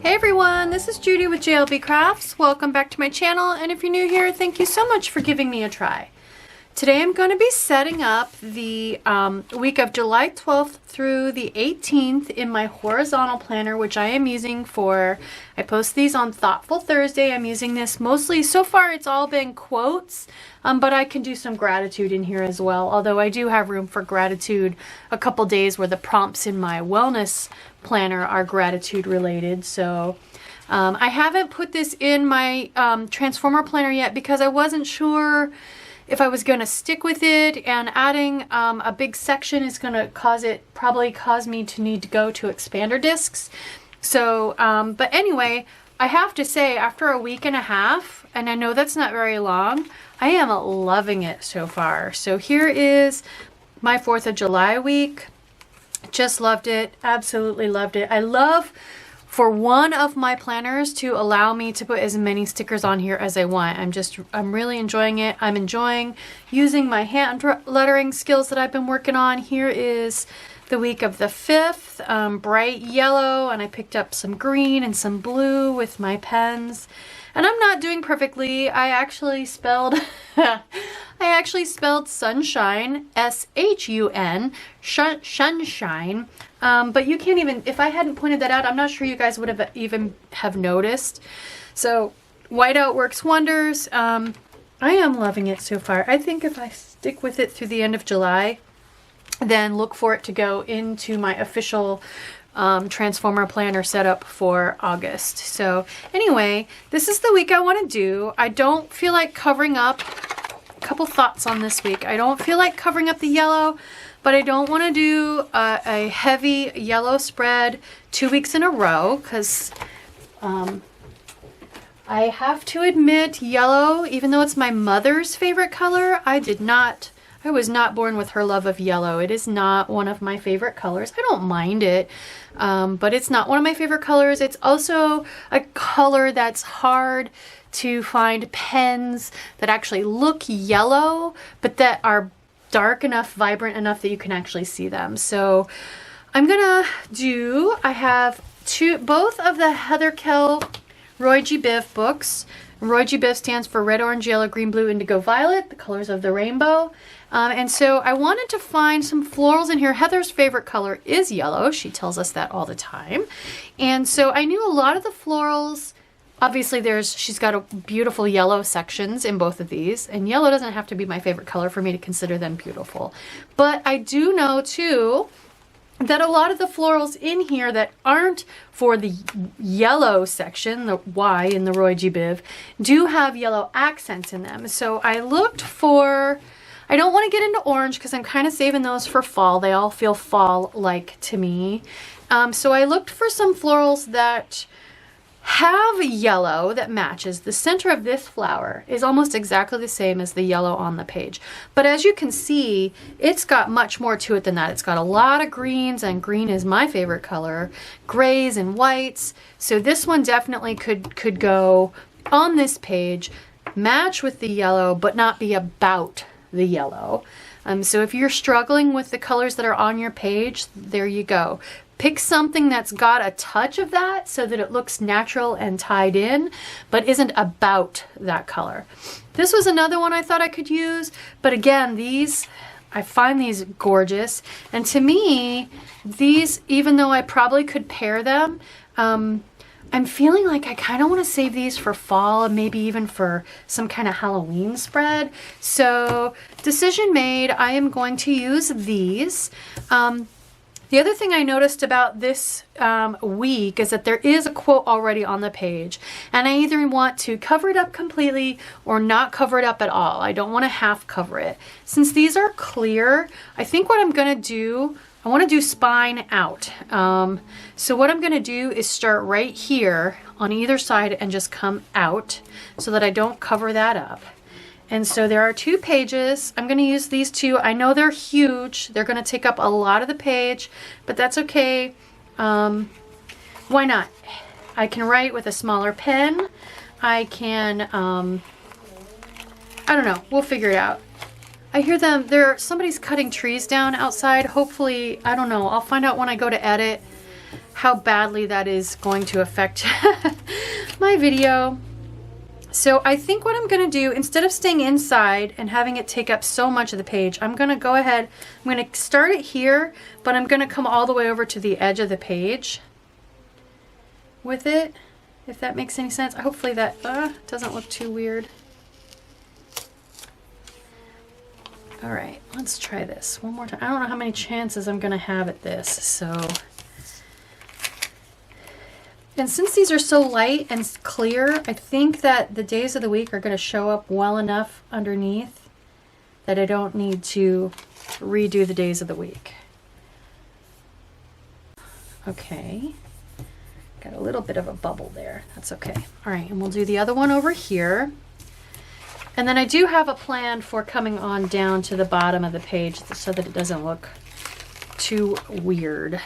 Hey everyone, this is Judi with JLBCrafts. Welcome back to my channel, and if you're new here, thank you so much for giving me a try. Today I'm going to be setting up the week of July 12th through the 18th in my horizontal planner, which I am using for, I post these on Thoughtful Thursday. I'm using this mostly, so far it's all been quotes, but I can do some gratitude in here as well, although I do have room for gratitude a couple days where the prompts in my wellness planner are gratitude related. So I haven't put this in my transformer planner yet because I wasn't sure if I was going to stick with it, and adding a big section is going to probably cause me to need to go to expander discs. So, but anyway, I have to say, after a week and a half, and I know that's not very long, I am loving it so far. So here is my 4th of July week. Just loved it. Absolutely loved it. I love for one of my planners to allow me to put as many stickers on here as I want. I'm really enjoying it. I'm enjoying using my hand lettering skills that I've been working on. Here is the week of the 5th, bright yellow, and I picked up some green and some blue with my pens. And I'm not doing perfectly. I actually spelled sunshine, S-H-U-N, sunshine. But you can't even, if I hadn't pointed that out, I'm not sure you guys would have even have noticed. So whiteout works wonders. I am loving it so far. I think if I stick with it through the end of July, then look for it to go into my official transformer planner setup for August. So anyway, this is the week I want to do. I don't feel like covering up, a couple thoughts on this week. I don't feel like covering up the yellow, but I don't want to do a heavy yellow spread 2 weeks in a row because I have to admit, yellow, even though it's my mother's favorite color, I was not born with her love of yellow. It is not one of my favorite colors. I don't mind it, but it's not one of my favorite colors. It's also a color that's hard to find pens that actually look yellow, but that are dark enough, vibrant enough that you can actually see them. So I'm gonna do, I have both of the Kell ROYGBIV books. ROYGBIV stands for red, orange, yellow, green, blue, indigo, violet, the colors of the rainbow. And so I wanted to find some florals in here. Heather's favorite color is yellow. She tells us that all the time. And so I knew a lot of the florals. Obviously she's got a beautiful yellow sections in both of these, and yellow doesn't have to be my favorite color for me to consider them beautiful. But I do know too that a lot of the florals in here that aren't for the yellow section, the Y in the ROYGBIV, do have yellow accents in them. So I looked for, I don't want to get into orange because I'm kind of saving those for fall. They all feel fall-like to me. So I looked for some florals that have yellow that matches. The center of this flower is almost exactly the same as the yellow on the page. But as you can see, it's got much more to it than that. It's got a lot of greens, and green is my favorite color, grays and whites. So this one definitely could go on this page, match with the yellow, but not be about the yellow. So if you're struggling with the colors that are on your page, there you go. Pick something that's got a touch of that so that it looks natural and tied in, but isn't about that color. This was another one I thought I could use, but again, I find these gorgeous. And to me, these, even though I probably could pair them, I'm feeling like I kind of want to save these for fall and maybe even for some kind of Halloween spread. So decision made, I am going to use these. The other thing I noticed about this week is that there is a quote already on the page, and I either want to cover it up completely or not cover it up at all. I don't want to half cover it. Since these are clear, I think what I'm going to do, I want to do spine out. So what I'm going to do is start right here on either side and just come out so that I don't cover that up. And so there are 2 pages. I'm going to use these 2. I know they're huge. They're going to take up a lot of the page, but that's okay. Why not? I can write with a smaller pen. I can, I don't know. We'll figure it out. I hear them. Somebody's cutting trees down outside. Hopefully, I don't know. I'll find out when I go to edit. how badly that is going to affect my video. So I think what I'm gonna do, instead of staying inside and having it take up so much of the page, I'm gonna go ahead, I'm gonna start it here, but I'm gonna come all the way over to the edge of the page with it, if that makes any sense. Hopefully that doesn't look too weird. All right, let's try this one more time. I don't know how many chances I'm gonna have at this, so. And since these are so light and clear, I think that the days of the week are going to show up well enough underneath that I don't need to redo the days of the week. Okay, got a little bit of a bubble there. That's okay. All right, and we'll do the other one over here. And then I do have a plan for coming on down to the bottom of the page so that it doesn't look too weird.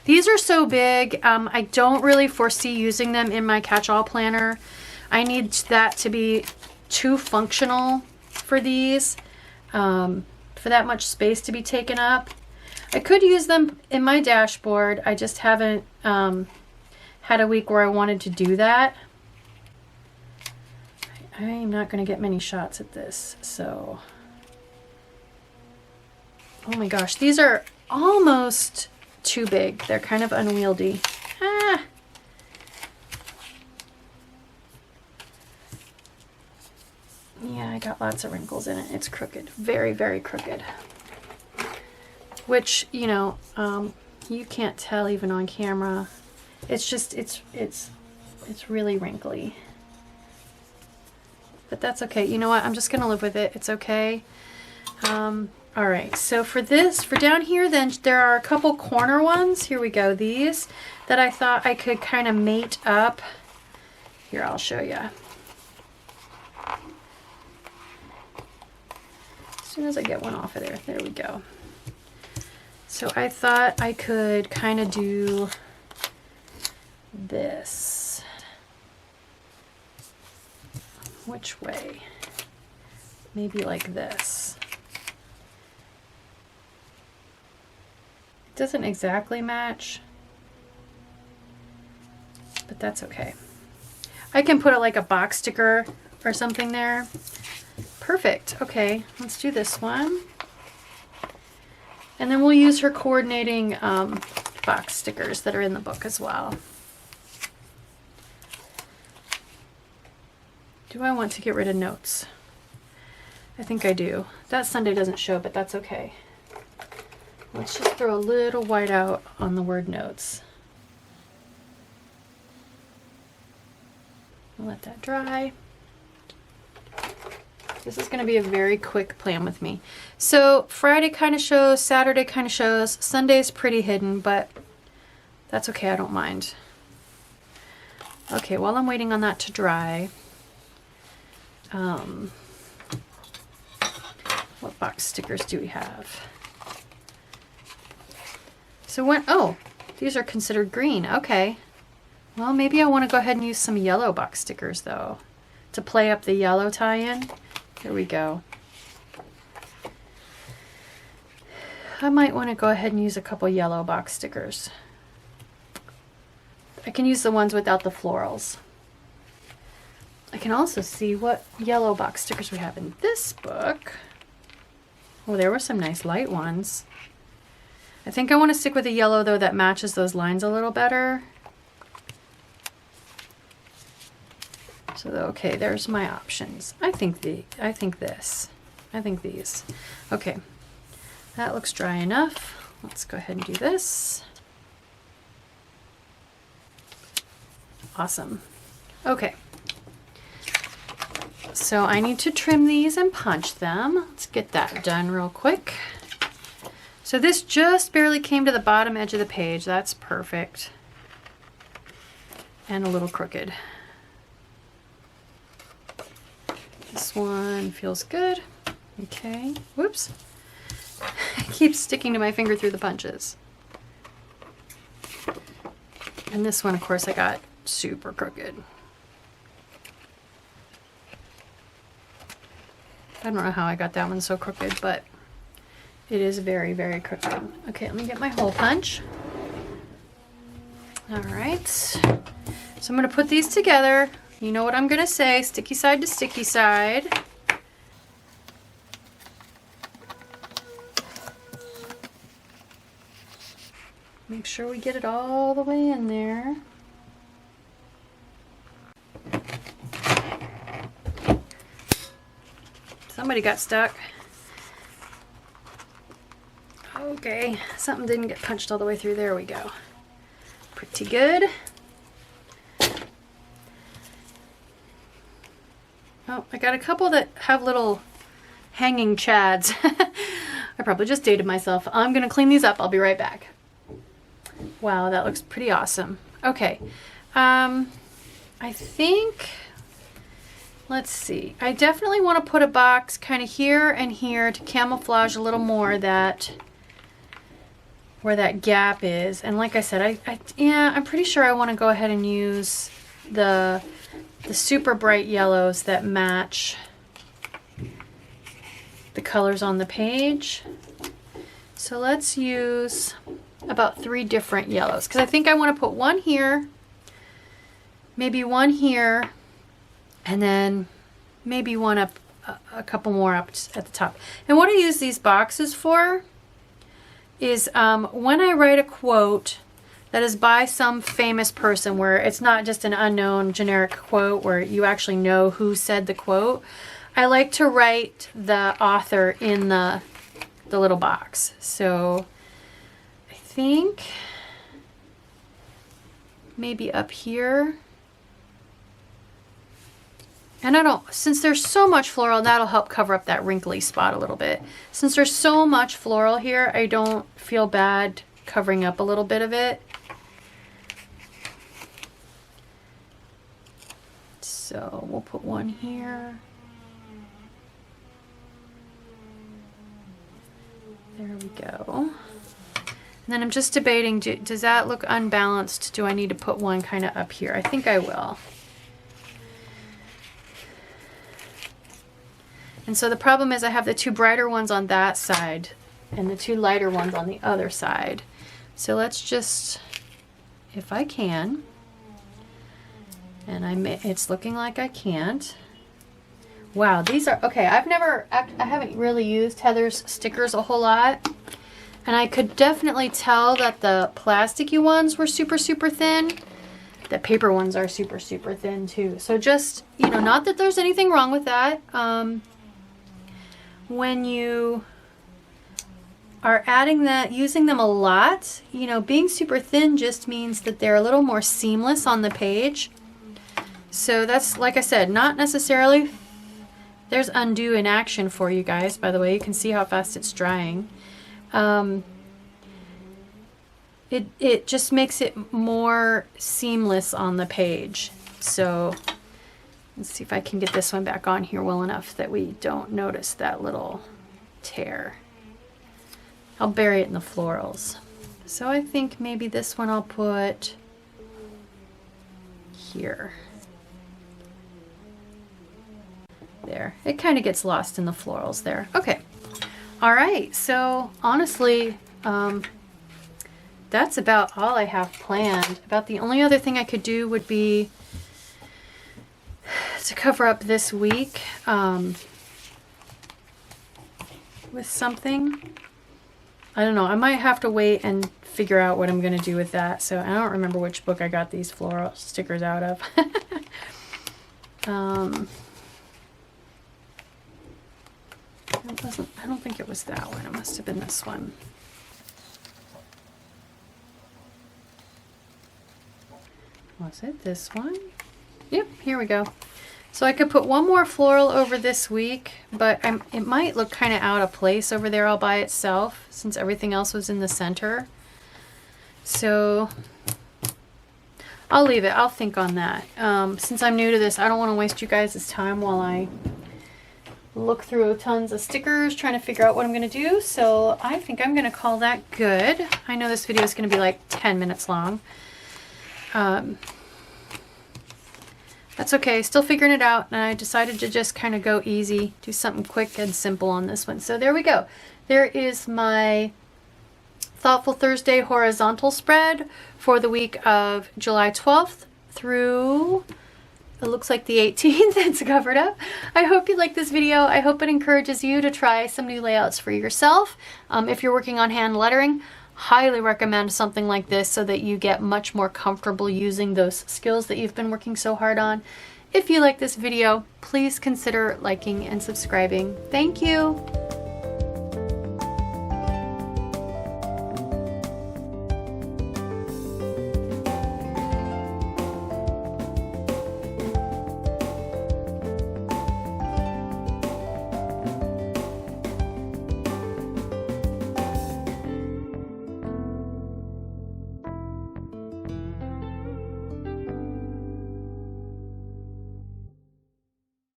These are so big, I don't really foresee using them in my catch-all planner. I need that to be too functional for these, for that much space to be taken up. I could use them in my dashboard. I just haven't had a week where I wanted to do that. I am not going to get many shots at this, so. Oh my gosh, these are almost too big. They're kind of unwieldy. Ah. Yeah, I got lots of wrinkles in it. It's crooked. Very, very crooked. Which, you know, you can't tell even on camera. It's just, it's really wrinkly. But that's okay. You know what? I'm just going to live with it. It's okay. All right, so for this, for down here, then there are a couple corner ones. Here we go, these that I thought I could kind of mate up. Here, I'll show you. As soon as I get one off of there, there we go. So I thought I could kind of do this. Which way? Maybe like this. Doesn't exactly match, but that's okay. I can put it like a box sticker or something there. Perfect. Okay, let's do this one. And then we'll use her coordinating box stickers that are in the book as well. Do I want to get rid of notes? I think I do. That Sunday doesn't show, but that's okay. Let's just throw a little white out on the word notes. I'll let that dry. This is going to be a very quick plan with me. So Friday kind of shows, Saturday kind of shows, Sunday's pretty hidden, but that's okay, I don't mind. Okay, while I'm waiting on that to dry, what box stickers do we have? So when, oh, these are considered green. Okay. Well, maybe I want to go ahead and use some yellow box stickers though, to play up the yellow tie-in. Here we go. I might want to go ahead and use a couple yellow box stickers. I can use the ones without the florals. I can also see what yellow box stickers we have in this book. Oh, there were some nice light ones. I think I want to stick with a yellow though that matches those lines a little better. So okay, there's my options. I think this. I think these. Okay. That looks dry enough. Let's go ahead and do this. Awesome. Okay. So I need to trim these and punch them. Let's get that done real quick. So this just barely came to the bottom edge of the page. That's perfect. And a little crooked. This one feels good. Okay. Whoops. It keeps sticking to my finger through the punches. And this one, of course, I got super crooked. I don't know how I got that one so crooked, but it is very, very crooked. Okay, let me get my hole punch. All right, so I'm gonna put these together. You know what I'm gonna say, sticky side to sticky side. Make sure we get it all the way in there. Somebody got stuck. Okay, something didn't get punched all the way through. There we go. Pretty good. Oh, I got a couple that have little hanging chads. I probably just dated myself. I'm gonna clean these up. I'll be right back. Wow, that looks pretty awesome. Okay, I think, let's see. I definitely want to put a box kind of here and here to camouflage a little more that where that gap is. And like I said, yeah, I'm pretty sure I want to go ahead and use the super bright yellows that match the colors on the page. So let's use about 3 different yellows, because I think I want to put one here, maybe one here, and then maybe one up, a couple more up at the top. And what I use these boxes for is when I write a quote that is by some famous person, where it's not just an unknown generic quote where you actually know who said the quote, I like to write the author in the little box. So I think maybe up here. And I don't, since there's so much floral, that'll help cover up that wrinkly spot a little bit. Since there's so much floral here, I don't feel bad covering up a little bit of it. So we'll put one here. There we go. And then I'm just debating, does that look unbalanced? Do I need to put one kind of up here? I think I will. And so the problem is I have the 2 brighter ones on that side and the 2 lighter ones on the other side. So let's just, if I can, and it's looking like I can't. Wow, these are, okay, I haven't really used Heather's stickers a whole lot. And I could definitely tell that the plasticky ones were super, super thin. The paper ones are super, super thin too. So just, you know, not that there's anything wrong with that. When you are adding that, using them a lot, you know, being super thin just means that they're a little more seamless on the page. So that's, like I said, not necessarily, there's undo in action for you guys, by the way. You can see how fast it's drying. It just makes it more seamless on the page. So let's see if I can get this one back on here well enough that we don't notice that little tear. I'll bury it in the florals. So I think maybe this one I'll put here. There. It kind of gets lost in the florals there. Okay. All right. So honestly, that's about all I have planned. About the only other thing I could do would be to cover up this week with something. I don't know. I might have to wait and figure out what I'm going to do with that. So I don't remember which book I got these floral stickers out of. I don't think it was that one. It must have been this one. Was it this one? Yep, here we go. So I could put one more floral over this week, but it might look kind of out of place over there all by itself since everything else was in the center. So I'll leave it. I'll think on that. Since I'm new to this, I don't want to waste you guys' time while I look through tons of stickers trying to figure out what I'm going to do. So I think I'm going to call that good. I know this video is going to be like 10 minutes long. That's okay, still figuring it out, and I decided to just kind of go easy, do something quick and simple on this one. So there we go. There is my Thoughtful Thursday horizontal spread for the week of July 12th through, it looks like the 18th. It's covered up. I hope you like this video. I hope it encourages you to try some new layouts for yourself. If you're working on hand lettering, highly recommend something like this so that you get much more comfortable using those skills that you've been working so hard on. If you like this video, please consider liking and subscribing. Thank you.